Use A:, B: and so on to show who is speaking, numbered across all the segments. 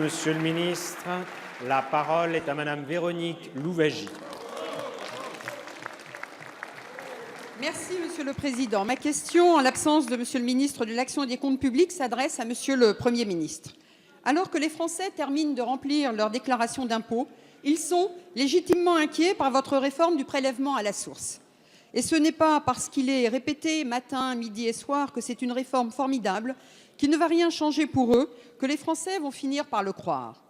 A: Monsieur le ministre. La parole est à Madame Véronique Louwagie.
B: Merci, Monsieur le Président. Ma question, en l'absence de Monsieur le ministre de l'Action et des Comptes publics, s'adresse à Monsieur le Premier ministre. Alors que les Français terminent de remplir leur déclaration d'impôt, ils sont légitimement inquiets par votre réforme du prélèvement à la source. Et ce n'est pas parce qu'il est répété matin, midi et soir que c'est une réforme formidable, qui ne va rien changer pour eux, que les Français vont finir par le croire.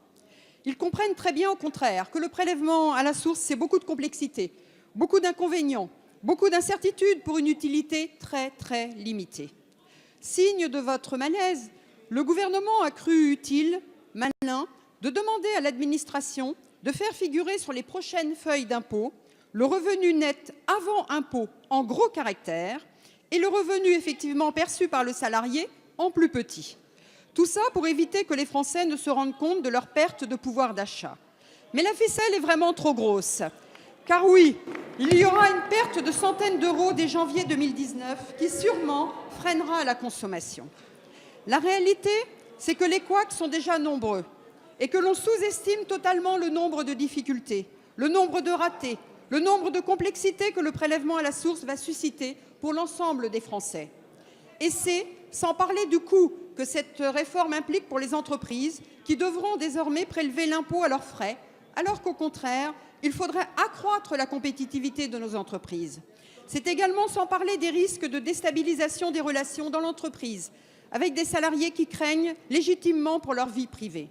B: Ils comprennent très bien, au contraire, que le prélèvement à la source, c'est beaucoup de complexité, beaucoup d'inconvénients, beaucoup d'incertitudes pour une utilité très, très limitée. Signe de votre malaise, le gouvernement a cru utile, malin, de demander à l'administration de faire figurer sur les prochaines feuilles d'impôt le revenu net avant impôt en gros caractères et le revenu effectivement perçu par le salarié en plus petit. Tout ça pour éviter que les Français ne se rendent compte de leur perte de pouvoir d'achat. Mais la ficelle est vraiment trop grosse. Car oui, il y aura une perte de centaines d'euros dès janvier 2019 qui sûrement freinera la consommation. La réalité, c'est que les couacs sont déjà nombreux et que l'on sous-estime totalement le nombre de difficultés, le nombre de ratés, le nombre de complexités que le prélèvement à la source va susciter pour l'ensemble des Français. Et c'est sans parler du coût que cette réforme implique pour les entreprises qui devront désormais prélever l'impôt à leurs frais, alors qu'au contraire, il faudrait accroître la compétitivité de nos entreprises. C'est également sans parler des risques de déstabilisation des relations dans l'entreprise, avec des salariés qui craignent légitimement pour leur vie privée.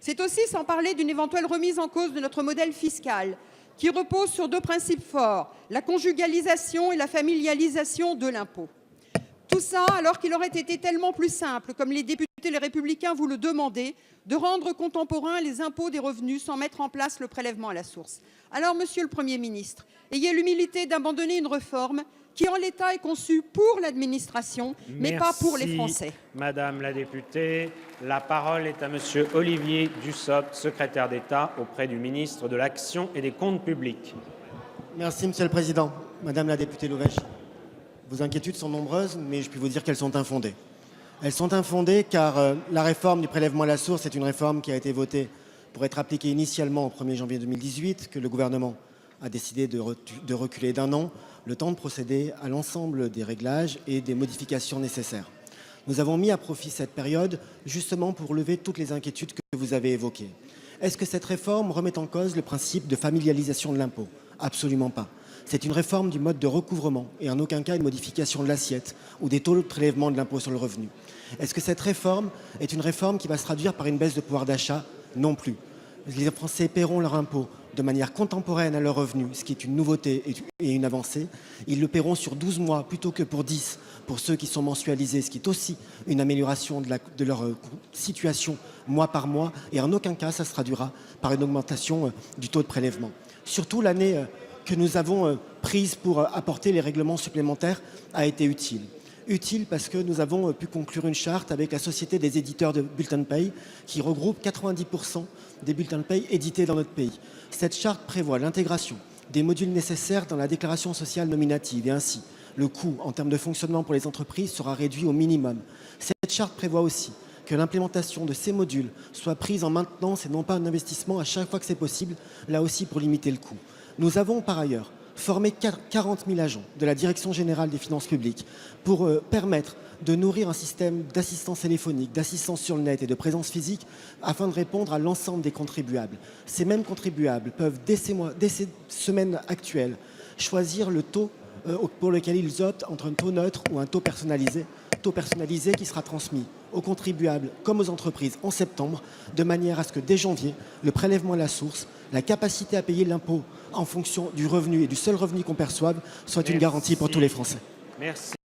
B: C'est aussi sans parler d'une éventuelle remise en cause de notre modèle fiscal, qui repose sur deux principes forts, la conjugalisation et la familialisation de l'impôt. Tout ça alors qu'il aurait été tellement plus simple, comme les députés Les Républicains vous le demandaient, de rendre contemporains les impôts des revenus sans mettre en place le prélèvement à la source. Alors, Monsieur le Premier ministre, ayez l'humilité d'abandonner une réforme qui, en l'état, est conçue pour l'administration, mais pas pour les Français.
A: Madame la députée. La parole est à Monsieur Olivier Dussopt, secrétaire d'État auprès du ministre de l'Action et des Comptes publics.
C: Merci, Monsieur le Président. Madame la députée Louwagie, vos inquiétudes sont nombreuses, mais je puis vous dire qu'elles sont infondées. Elles sont infondées car la réforme du prélèvement à la source est une réforme qui a été votée pour être appliquée initialement au 1er janvier 2018, que le gouvernement a décidé de reculer d'un an, le temps de procéder à l'ensemble des réglages et des modifications nécessaires. Nous avons mis à profit cette période justement pour lever toutes les inquiétudes que vous avez évoquées. Est-ce que cette réforme remet en cause le principe de familialisation de l'impôt? Absolument pas. C'est une réforme du mode de recouvrement et en aucun cas une modification de l'assiette ou des taux de prélèvement de l'impôt sur le revenu. Est-ce que cette réforme est une réforme qui va se traduire par une baisse de pouvoir d'achat? Non plus. Les Français paieront leur impôt de manière contemporaine à leur revenu, ce qui est une nouveauté et une avancée. Ils le paieront sur 12 mois plutôt que pour 10 pour ceux qui sont mensualisés, ce qui est aussi une amélioration de leur situation mois par mois. Et en aucun cas, ça se traduira par une augmentation du taux de prélèvement. Surtout, l'année que nous avons prise pour apporter les règlements supplémentaires a été utile. Utile parce que nous avons pu conclure une charte avec la Société des éditeurs de bulletins de paie qui regroupe 90% des bulletins de paie édités dans notre pays. Cette charte prévoit l'intégration des modules nécessaires dans la déclaration sociale nominative et ainsi le coût en termes de fonctionnement pour les entreprises sera réduit au minimum. Cette charte prévoit aussi que l'implémentation de ces modules soit prise en maintenance et non pas en investissement à chaque fois que c'est possible, là aussi pour limiter le coût. Nous avons par ailleurs formé 40 000 agents de la Direction générale des finances publiques pour permettre de nourrir un système d'assistance téléphonique, d'assistance sur le net et de présence physique afin de répondre à l'ensemble des contribuables. Ces mêmes contribuables peuvent, dès ces semaines actuelles, choisir le taux pour lequel ils optent entre un taux neutre ou un taux personnalisé qui sera transmis aux contribuables comme aux entreprises en septembre, de manière à ce que dès janvier, le prélèvement à la source, la capacité à payer l'impôt en fonction du revenu et du seul revenu qu'on perçoive soit une garantie pour tous les Français.
A: Merci.